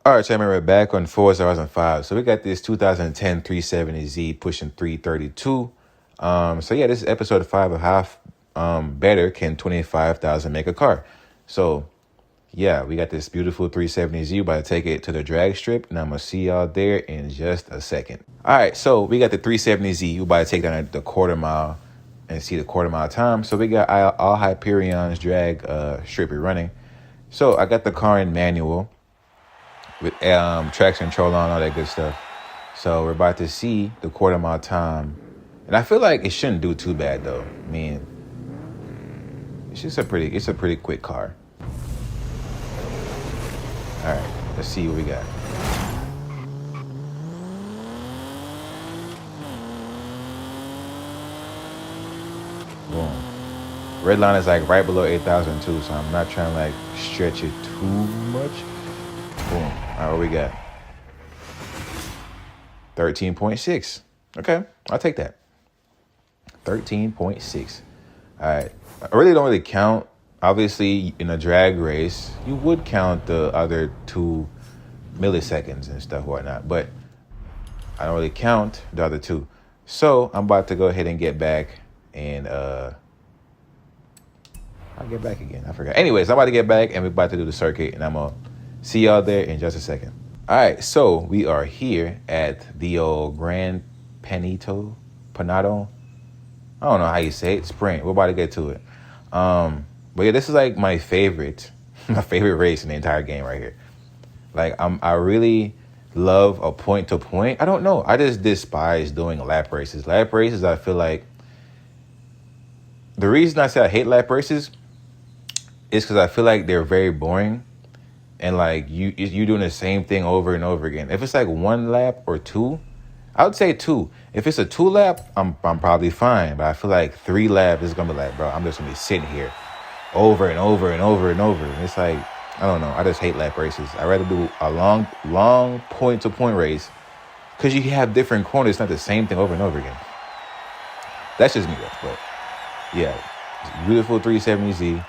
All right, Chairman, we're back on Forza Horizon 5. So we got this 2010 370Z pushing 332. So yeah, this is episode 5 of how better can 25,000 make a car. So yeah, we got this beautiful 370Z. We're about to take it to the drag strip, and I'm going to see y'all there in just a second. All right, so we got the 370Z. We're about to take down the quarter mile and see the quarter mile time. So we got all Hyperion's drag strip running. So I got the car in manual with traction control on, all that good stuff. So we're about to see the quarter mile time. And I feel like it shouldn't do too bad though. I mean, it's a pretty quick car. All right, let's see what we got. Boom. Red line is like right below 8,000 too, so I'm not trying to like stretch it too much. Boom. All right, what we got? 13.6. Okay, I'll take that. 13.6. All right. I really don't really count. Obviously, in a drag race, you would count the other 2 milliseconds and stuff, whatnot. But I don't really count the other 2. So I'm about to go ahead and get back and I'll get back again. I forgot. Anyways, I'm about to get back and we're about to do the circuit, and I'm gonna see y'all there in just a second. All right, so we are here at the old Grand Panado. I don't know how you say it. Sprint. We're about to get to it. But yeah, this is like my favorite race in the entire game right here. Like I really love a point to point. I don't know. I just despise doing lap races. Lap races, I feel like the reason I say I hate lap races is because I feel like they're very boring. And like you're doing the same thing over and over again. If it's like 1 lap or 2, I would say 2. If it's a 2 lap, I'm probably fine. But I feel like 3 laps is gonna be like, bro, I'm just gonna be sitting here over and over and over and over. And it's like, I don't know. I just hate lap races. I'd rather do a long point to point race because you have different corners. It's not the same thing over and over again. That's just me though. But yeah, beautiful 370Z.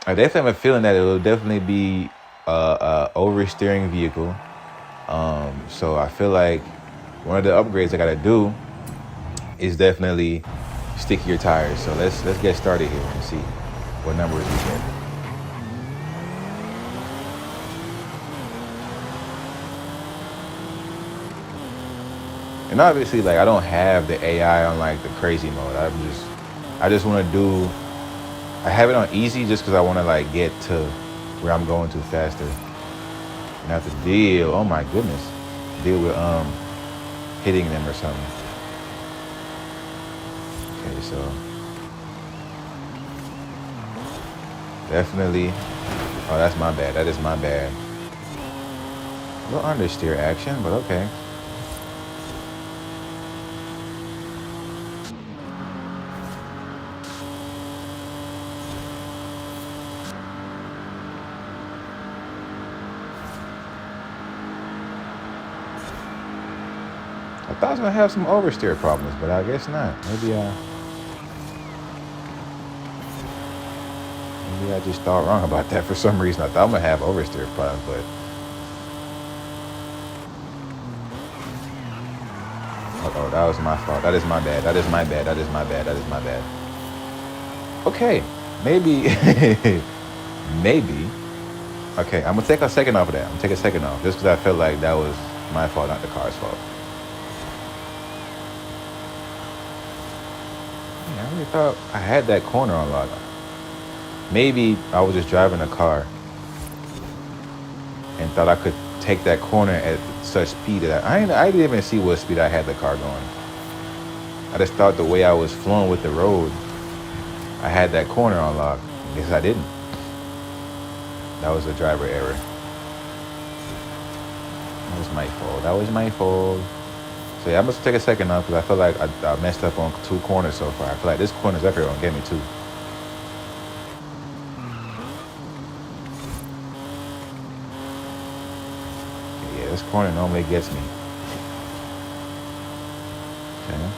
I definitely have a feeling that it will definitely be a oversteering vehicle. So I feel like one of the upgrades I gotta do is definitely stickier tires. So let's get started here and see what numbers we get. And obviously, like, I don't have the AI on like the crazy mode. I just want to do. I have it on easy just because I want to like get to where I'm going to faster. And have to deal. Oh my goodness, deal with hitting them or something. Okay, so definitely. Oh, that's my bad. That is my bad. A little understeer action, but okay. I thought I was gonna have some oversteer problems, but I guess not. Maybe I just thought wrong about that for some reason. I thought I'm gonna have oversteer problems, but oh, that was my fault. That is my bad. That is my bad. That is my bad. That is my bad. Okay, maybe, maybe. Okay, I'm gonna take a second off of that. I'm gonna take a second off just because I felt like that was my fault, not the car's fault. I really thought I had that corner unlocked. Maybe I was just driving a car and thought I could take that corner at such speed that I didn't even see what speed I had the car going. I just thought the way I was flowing with the road, I had that corner unlocked. I guess I didn't. That was a driver error. That was my fault. That was my fault. So yeah, I must take a second now because I feel like I messed up on 2 corners so far. I feel like this corner's up here gonna get me too. Okay, yeah, this corner normally gets me. Okay.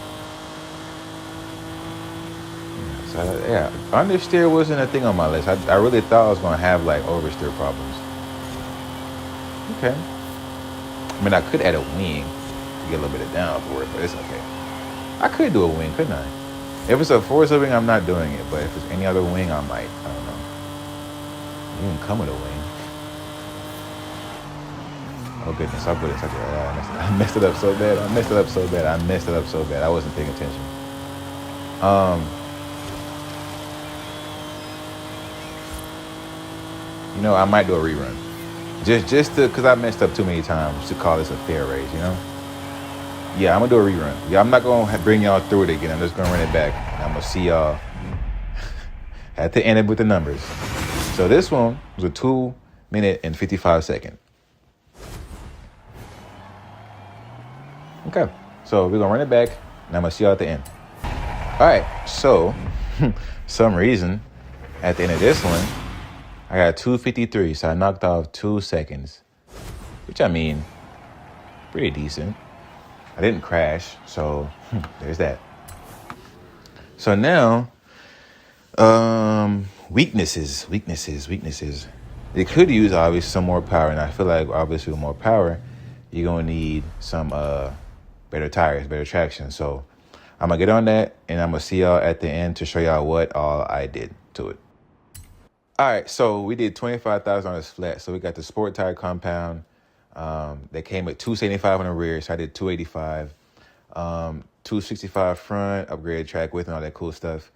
So yeah, Understeer wasn't a thing on my list. I really thought I was gonna have like oversteer problems. Okay. I mean, I could add a wing to get a little bit of downforce, but it's okay. I could do a wing, couldn't I? If it's a Forza wing, I'm not doing it. But if it's any other wing, I might. I don't know. You can come with a wing. Oh goodness, I put it. I messed it up so bad. I messed it up so bad. I wasn't paying attention. You know, I might do a rerun. Just because I messed up too many times to call this a fair race, you know? Yeah, I'm going to do a rerun. Yeah, I'm not going to bring y'all through it again. I'm just going to run it back. I'm going to see y'all at the end with the numbers. So this one was a 2 minute and 55 second. Okay, so we're going to run it back, and I'm going to see y'all at the end. All right, so some reason at the end of this one, I got 2:53, so I knocked off 2 seconds, which I mean, pretty decent. I didn't crash, so there's that. So now, weaknesses. It could use obviously some more power, and I feel like obviously with more power, you're gonna need some better tires, better traction. So I'm gonna get on that, and I'm gonna see y'all at the end to show y'all what all I did to it. All right, so we did 25,000 on this flat. So we got the sport tire compound. They came with 275 on the rear, so I did 285. 265 front, upgraded track width and all that cool stuff.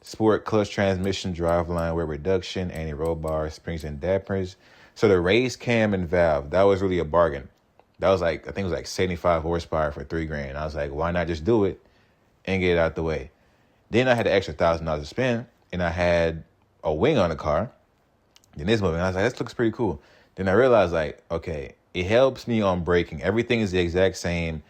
Sport clutch transmission, driveline weight reduction, anti-roll bar, springs and dampers. So the race cam and valve, that was really a bargain. That was like, I think it was like 75 horsepower for $3,000. I was like, why not just do it and get it out the way? Then I had an extra $1,000 to spend, and I had a wing on the car. Then this moving, I was like, this looks pretty cool. Then I realized, like, okay, it helps me on braking. Everything is the exact same.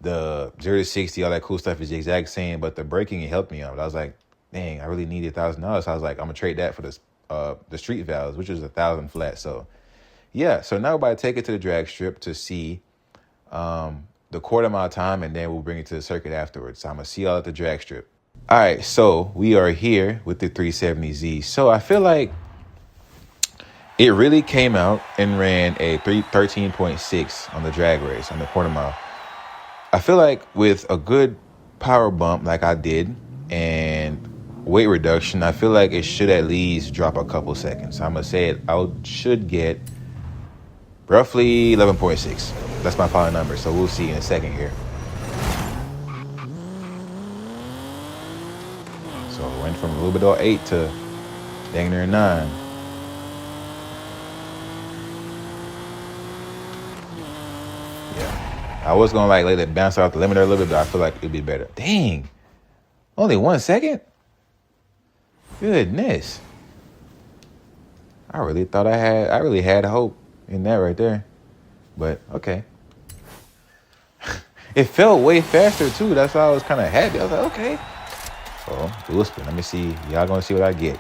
The 0 to 60, all that cool stuff is the exact same, but the braking, it helped me on. But I was like, dang, I really needed $1,000. So I was like, I'm gonna trade that for the street valves, which was 1,000 flat. So yeah, so now we're about to take it to the drag strip to see the quarter mile time, and then we'll bring it to the circuit afterwards. So I'm gonna see y'all at the drag strip. All right, so we are here with the 370Z. So I feel like it really came out and ran a 13.6 on the drag race, on the quarter mile. I feel like with a good power bump like I did and weight reduction, I feel like it should at least drop a couple seconds. So I'm going to say I should get roughly 11.6. That's my final number, so we'll see in a second here. So it went from a little bit of 8 to dang near 9. I was going to like let it bounce off the limiter a little bit, but I feel like it'd be better. Dang. Only 1 second? Goodness. I really had hope in that right there. But okay. It felt way faster too. That's why I was kind of happy. I was like, okay. So do a spin. Let me see. Y'all gonna see what I get.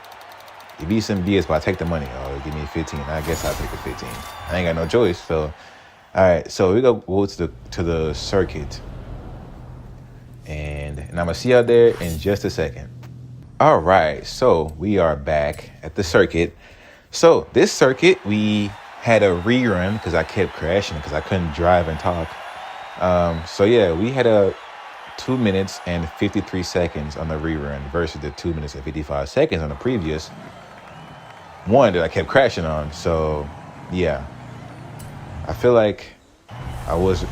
It be some BS, but I take the money. Oh, give me 15. I guess I'll take the 15. I ain't got no choice, so. All right, so we go to the circuit, and I'm gonna see y'all there in just a second. All right, so we are back at the circuit. So this circuit, we had a rerun because I kept crashing because I couldn't drive and talk. So yeah, we had a 2 minutes and 53 seconds on the rerun versus the 2 minutes and 55 seconds on the previous one that I kept crashing on. So yeah. I feel like I was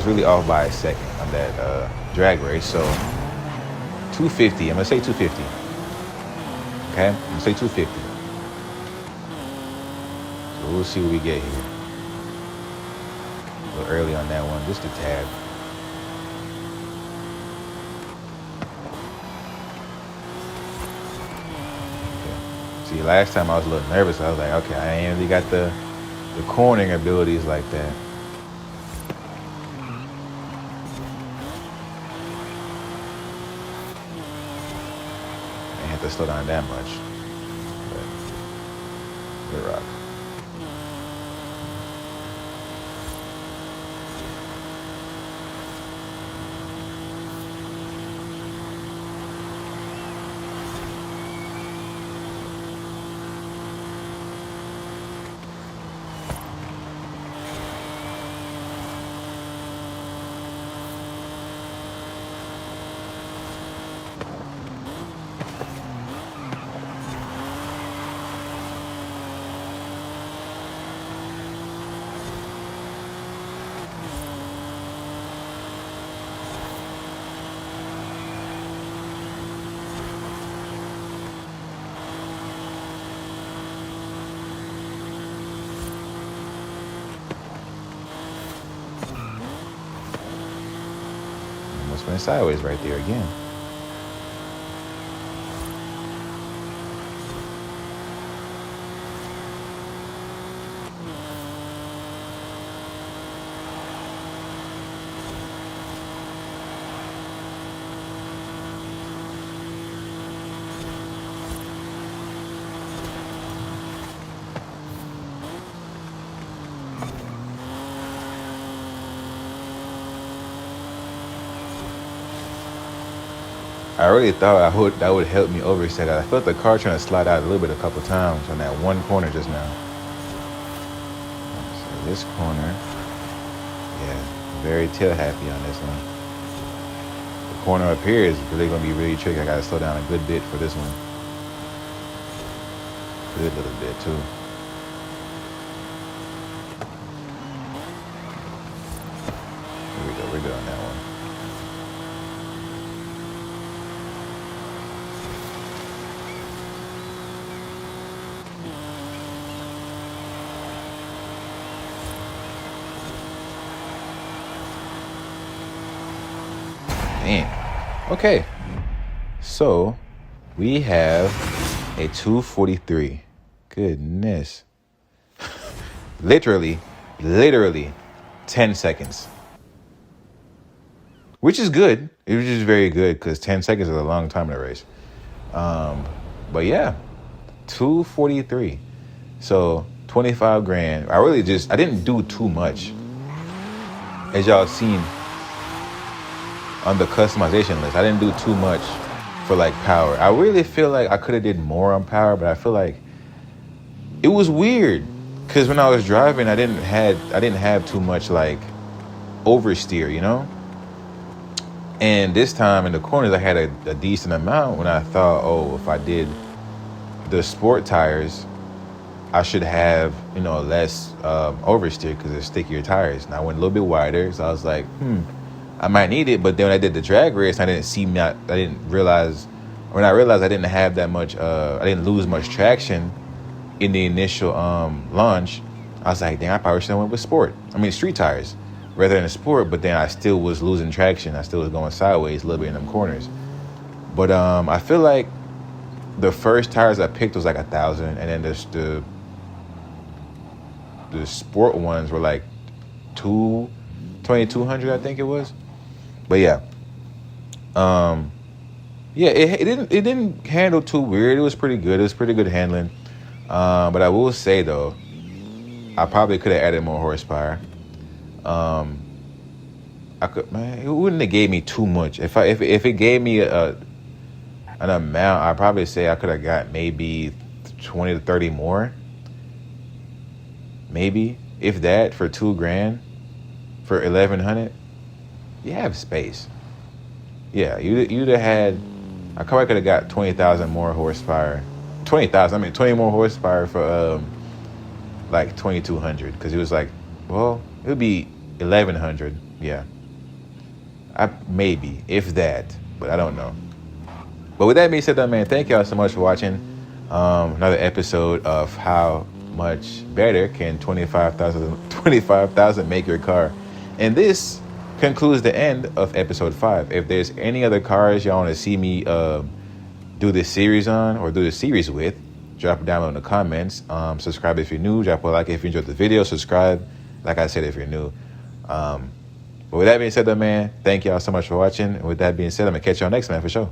really off by a second on that drag race. So 250. I'm gonna say 250. Okay, I'm gonna say 250. So we'll see what we get here. A little early on that one, just a tad. Okay. See, last time I was a little nervous. I was like, okay, I ain't really got the cornering abilities like that. I ain't have to slow down that much. But good rock. almost went sideways right there again. I really thought that would help me overset. I felt the car trying to slide out a little bit a couple times on that one corner just now. So this corner, yeah, very tail happy on this one. The corner up here is really going to be really tricky. I got to slow down a good bit for this one. Good little bit too. Here we go. We're good on that one. Man. Okay. So we have a 243. Goodness. literally 10 seconds. Which is good. It was just very good because 10 seconds is a long time in a race. But yeah, 243. So 25 grand. I didn't do too much. As y'all seen on the customization list, I didn't do too much for like power. I really feel like I could have did more on power, but I feel like it was weird because when I was driving, I didn't have too much like oversteer, you know. And this time in the corners, I had a decent amount when I thought, oh, if I did the sport tires, I should have, less oversteer because they're stickier tires. And I went a little bit wider, so I was like, I might need it. But then when I did the drag race, I didn't realize I didn't have that much, I didn't lose much traction in the initial launch. I was like, dang, I probably should have went with street tires rather than sport. But then I still was losing traction. I still was going sideways a little bit in them corners. But I feel like the first tires I picked was like 1,000, and then the sport ones were like 2,200, I think it was. But yeah, it didn't handle too weird. It was pretty good. It was pretty good handling. But I will say though, I probably could have added more horsepower. It wouldn't have gave me too much. If it gave me an amount, I'd probably say I could have got maybe 20 to 30 more. Maybe, if that, for $2,000, for 1,100. You have space. Yeah, you'd have had. I probably could have got 20,000 more horsepower. 20 more horsepower for like 2,200, because it was like, well, it would be 1,100. Yeah, maybe, if that, but I don't know. But with that being said, though, man, thank y'all so much for watching another episode of How Much Better Can 25,000 Make Your Car. And this concludes the end of episode 5. If there's any other cars y'all want to see me do this series on, or do this series with, drop it down below in the comments. Subscribe if you're new. Drop a like if you enjoyed the video. Subscribe, like I said, if you're new. But with that being said, though, man, thank y'all so much for watching. And with that being said, I'm going to catch y'all next time for sure.